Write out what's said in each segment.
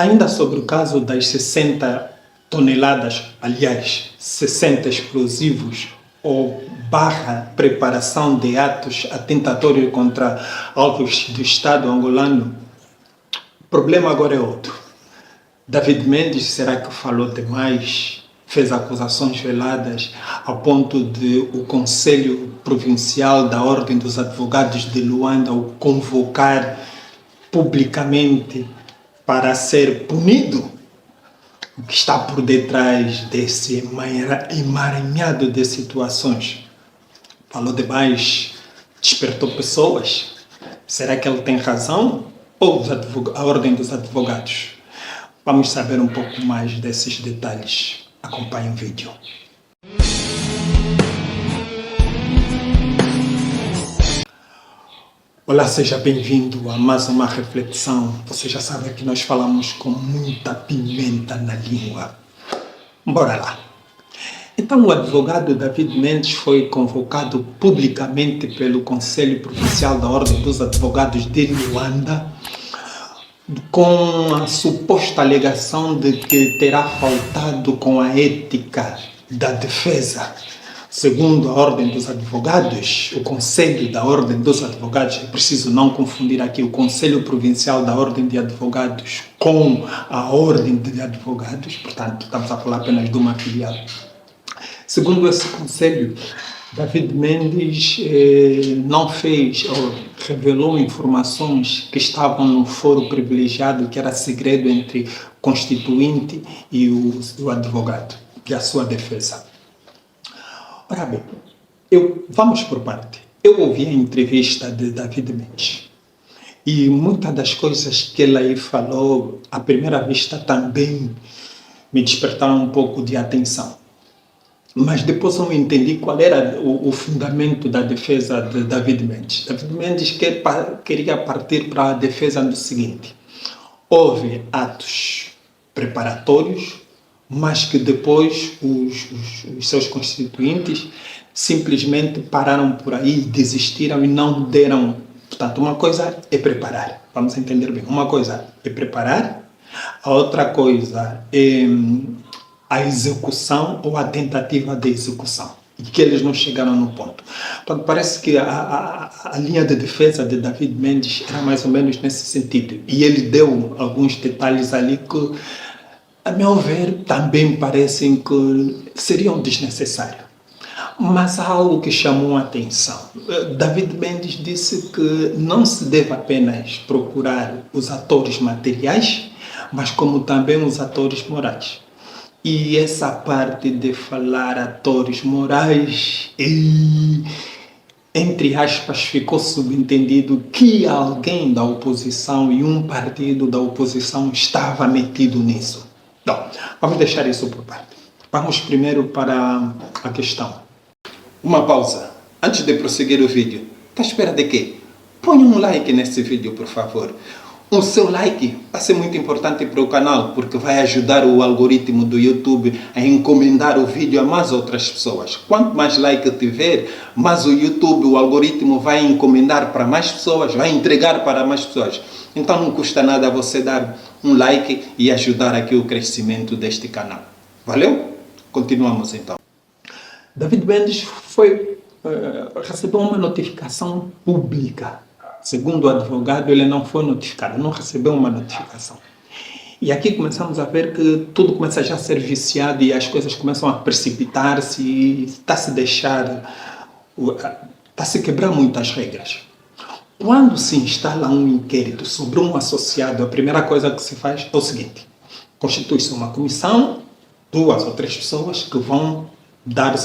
Ainda sobre o caso das 60 toneladas, aliás, 60 explosivos ou barra preparação de atos atentatórios contra alvos do Estado angolano, o problema agora é outro. David Mendes, será que falou demais? Fez acusações veladas ao ponto de o Conselho Provincial da Ordem dos Advogados de Luanda o convocar publicamente para ser punido? O que está por detrás desse emaranhado de situações? Falou demais, despertou pessoas? Será que ele tem razão? Ou a Ordem dos Advogados? Vamos saber um pouco mais desses detalhes. Acompanhe o vídeo. Olá, seja bem-vindo a mais uma reflexão. Você já sabe que nós falamos com muita pimenta na língua. Bora lá. Então, o advogado David Mendes foi convocado publicamente pelo Conselho Provincial da Ordem dos Advogados de Luanda com a suposta alegação de que terá faltado com a ética da defesa. Segundo a Ordem dos Advogados, o Conselho da Ordem dos Advogados, é preciso não confundir aqui o Conselho Provincial da Ordem de Advogados com a Ordem de Advogados, portanto, estamos a falar apenas de uma filial. Segundo esse Conselho, David Mendes não fez ou revelou informações que estavam no foro privilegiado, que era segredo entre o constituinte e o advogado, e a sua defesa. Ora bem, vamos por parte. Eu ouvi a entrevista de David Mendes e muitas das coisas que ele aí falou, à primeira vista, também me despertaram um pouco de atenção. Mas depois eu entendi qual era o fundamento da defesa de David Mendes. David Mendes queria partir para a defesa do seguinte: houve atos preparatórios, mas que depois os seus constituintes simplesmente pararam por aí, desistiram e não deram. Portanto, uma coisa é preparar, vamos entender bem, uma coisa é preparar, a outra coisa é a execução ou a tentativa de execução, e que eles não chegaram no ponto. Portanto, parece que a linha de defesa de David Mendes era mais ou menos nesse sentido, e ele deu alguns detalhes ali que, a meu ver, também parecem que seriam desnecessários. Mas há algo que chamou a atenção. David Mendes disse que não se deve apenas procurar os atores materiais, mas como também os atores morais. E essa parte de falar atores morais, entre aspas, ficou subentendido que alguém da oposição e um partido da oposição estava metido nisso. Então, vamos deixar isso por parte. Vamos primeiro para a questão. Uma pausa. Antes de prosseguir o vídeo, está à espera de quê? Põe um like nesse vídeo, por favor. O seu like vai ser muito importante para o canal, porque vai ajudar o algoritmo do YouTube a encomendar o vídeo a mais outras pessoas. Quanto mais like tiver, mais o YouTube, o algoritmo vai encomendar para mais pessoas, vai entregar para mais pessoas. Então não custa nada você dar um like e ajudar aqui o crescimento deste canal. Valeu? Continuamos então. David Mendes recebeu uma notificação pública. Segundo o advogado, ele não foi notificado, não recebeu uma notificação. E aqui começamos a ver que tudo começa já a ser viciado e as coisas começam a precipitar-se e está-se a quebrar muitas regras. Quando se instala um inquérito sobre um associado, a primeira coisa que se faz é o seguinte: constitui-se uma comissão, 2 ou 3 pessoas que vão dar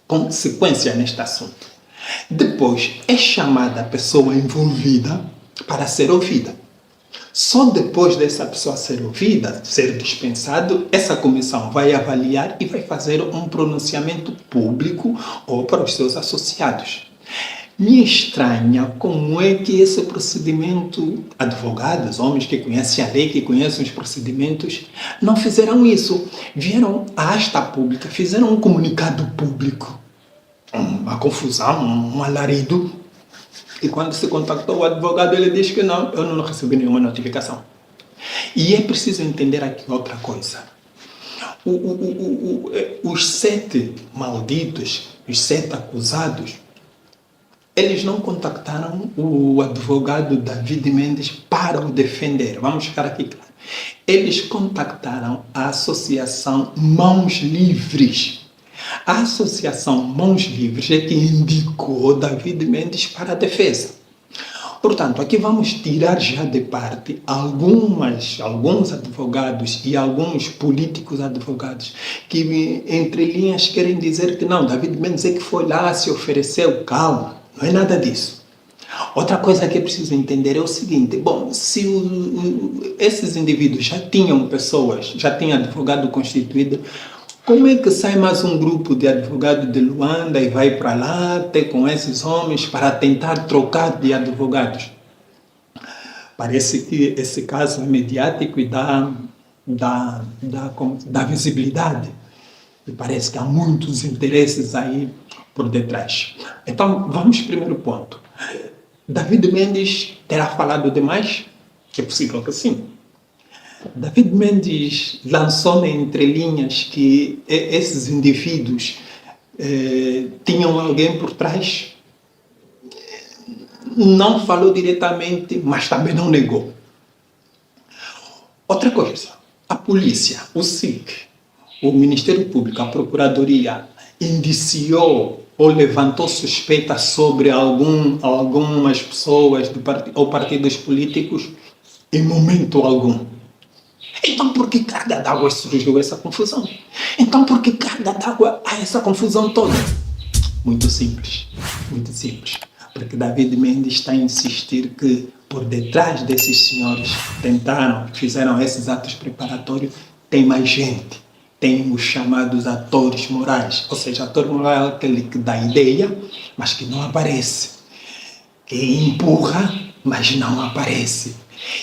consequência neste assunto. Depois é chamada a pessoa envolvida para ser ouvida. Só depois dessa pessoa ser ouvida, ser dispensado, essa comissão vai avaliar e vai fazer um pronunciamento público ou para os seus associados. Me estranha como é que esse procedimento, advogados, homens que conhecem a lei, que conhecem os procedimentos, não fizeram isso. Vieram à asta pública, fizeram um comunicado público. Uma confusão, um alarido. E quando se contactou o advogado, ele disse que não, eu não recebi nenhuma notificação. E é preciso entender aqui outra coisa. Os 7 malditos, os 7 acusados, eles não contactaram o advogado David Mendes para o defender. Vamos ficar aqui claro. Eles contactaram a Associação Mãos Livres. A Associação Mãos Livres é que indicou David Mendes para a defesa. Portanto, aqui vamos tirar já de parte alguns advogados e alguns políticos advogados que, entre linhas, querem dizer que não, David Mendes é que foi lá, se ofereceu. Calma, não é nada disso. Outra coisa que é preciso entender é o seguinte: bom, se esses indivíduos já tinham pessoas, já tinham advogado constituído, como é que sai mais um grupo de advogados de Luanda e vai para lá ter com esses homens para tentar trocar de advogados? Parece que esse caso é mediático e dá visibilidade. E parece que há muitos interesses aí por detrás. Então, vamos ao primeiro ponto. David Mendes terá falado demais? É possível que sim. David Mendes lançou entre linhas que esses indivíduos tinham alguém por trás. Não falou diretamente, mas também não negou. Outra coisa, a polícia, o SIC, o Ministério Público, a Procuradoria, indiciou ou levantou suspeita sobre algumas pessoas ou partidos políticos em momento algum. Então, por que carga d'água surgiu essa confusão? Então, por que carga d'água há essa confusão toda? Muito simples, muito simples. Porque David Mendes está a insistir que por detrás desses senhores fizeram esses atos preparatórios, tem mais gente. Tem os chamados atores morais. Ou seja, ator moral é aquele que dá ideia, mas que não aparece. Que empurra, mas não aparece.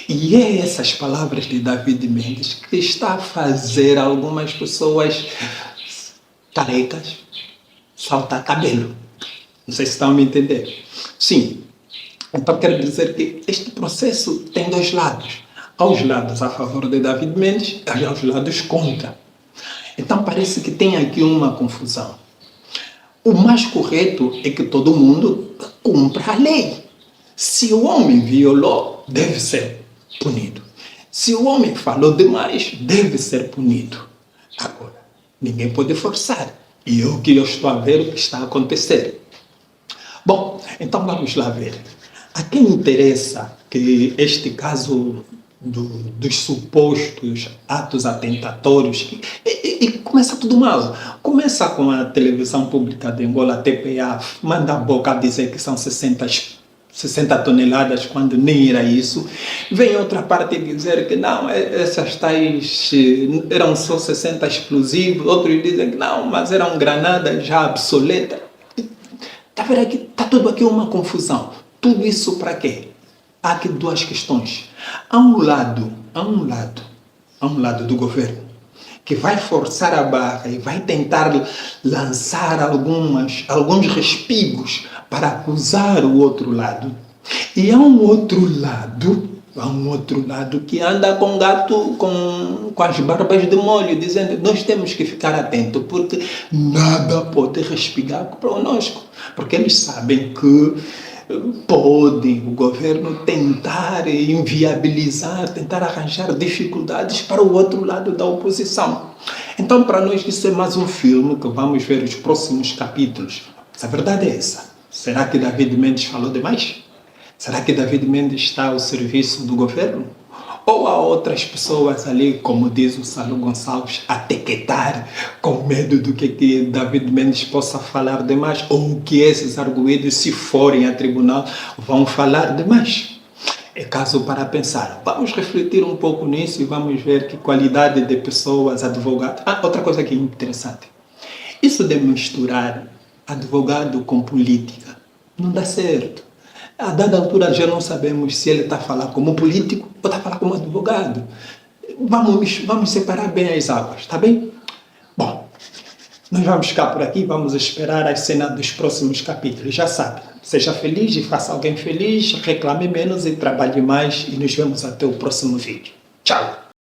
E é essas palavras de David Mendes que está a fazer algumas pessoas carecas saltar cabelo. Não sei se estão a me entender. Sim. Então quero dizer que este processo tem 2 lados. Há os lados a favor de David Mendes e há os lados contra. Então parece que tem aqui uma confusão. O mais correto é que todo mundo cumpra a lei. Se o homem violou, deve ser punido. Se o homem falou demais, deve ser punido. Agora, ninguém pode forçar. E é o que eu estou a ver o que está a acontecer. Bom, então vamos lá ver. A quem interessa que este caso dos supostos atos atentatórios, e começa tudo mal. Começa com a televisão pública de Angola, a TPA, manda a boca a dizer que são 60 toneladas, quando nem era isso. Vem outra parte dizer que não, essas tais eram só 60 explosivos. Outros dizem que não, mas eram granadas já obsoletas. Está vendo aqui? Está tudo aqui uma confusão. Tudo isso para quê? Há aqui 2 questões. Há um lado do governo que vai forçar a barra e vai tentar lançar alguns respingos para acusar o outro lado. E há um outro lado que anda com gato com as barbas de molho, dizendo nós temos que ficar atentos porque nada pode respingar conosco. Porque eles sabem que pode o governo tentar inviabilizar, tentar arranjar dificuldades para o outro lado da oposição. Então, para nós, isso é mais um filme que vamos ver os próximos capítulos. Mas a verdade é essa. Será que David Mendes falou demais? Será que David Mendes está ao serviço do governo? Ou há outras pessoas ali, como diz o Salo Gonçalves, a tequetar, com medo do que David Mendes possa falar demais, ou que esses arguidos, se forem a tribunal, vão falar demais? É caso para pensar. Vamos refletir um pouco nisso e vamos ver que qualidade de pessoas, advogados... outra coisa que é interessante. Isso de misturar advogado com política não dá certo. A dada altura já não sabemos se ele está a falar como político ou está a falar como advogado. Vamos separar bem as águas, está bem? Bom, nós vamos ficar por aqui, vamos esperar a cena dos próximos capítulos. Já sabe, seja feliz e faça alguém feliz, reclame menos e trabalhe mais e nos vemos até o próximo vídeo. Tchau.